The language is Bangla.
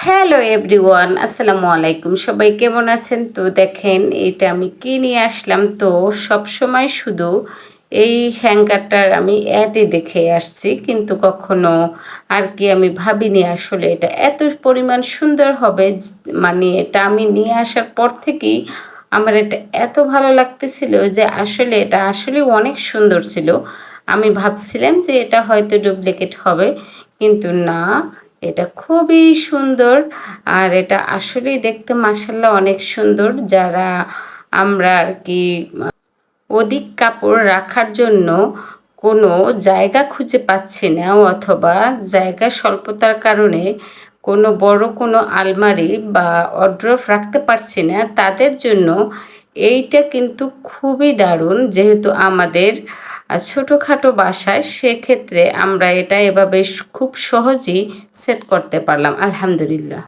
হ্যালো এভরিওয়ান, আসসালামু আলাইকুম। সবাই কেমন আছেন? তো দেখেন এটা আমি কি নিয়ে আসলাম। তো সব সময় শুধু এই হ্যাঙ্গারটার আমি অ্যাডে দেখে আসছি, কিন্তু কখনো আর কি আমি ভাবিনি আসলে এটা এত পরিমাণ সুন্দর হবে। মানে এটা আমি নিয়ে আসার পর থেকেই আমার এটা এত ভালো লাগতেছিল যে আসলে এটা আসলে অনেক সুন্দর ছিল। আমি ভাবছিলাম যে এটা হয়তো ডুপ্লিকেট হবে, কিন্তু না, এটা খুবই সুন্দর। আর এটা আসলেই দেখতে মাশাআল্লাহ অনেক সুন্দর। যারা আমরা আর কি অধিক কাপড় রাখার জন্য কোনো জায়গা খুঁজে পাচ্ছি না, অথবা জায়গা স্বল্পতার কারণে কোনো বড় কোনো আলমারি বা ওয়ারড্রোব রাখতে পারছি না, তাদের জন্য এইটা কিন্তু খুবই দারুণ। যেহেতু আমাদের ছোটোখাটো বাসায়, সেক্ষেত্রে আমরা এটা এভাবে খুব সহজেই সেট করতে পারলাম, আলহামদুলিল্লাহ।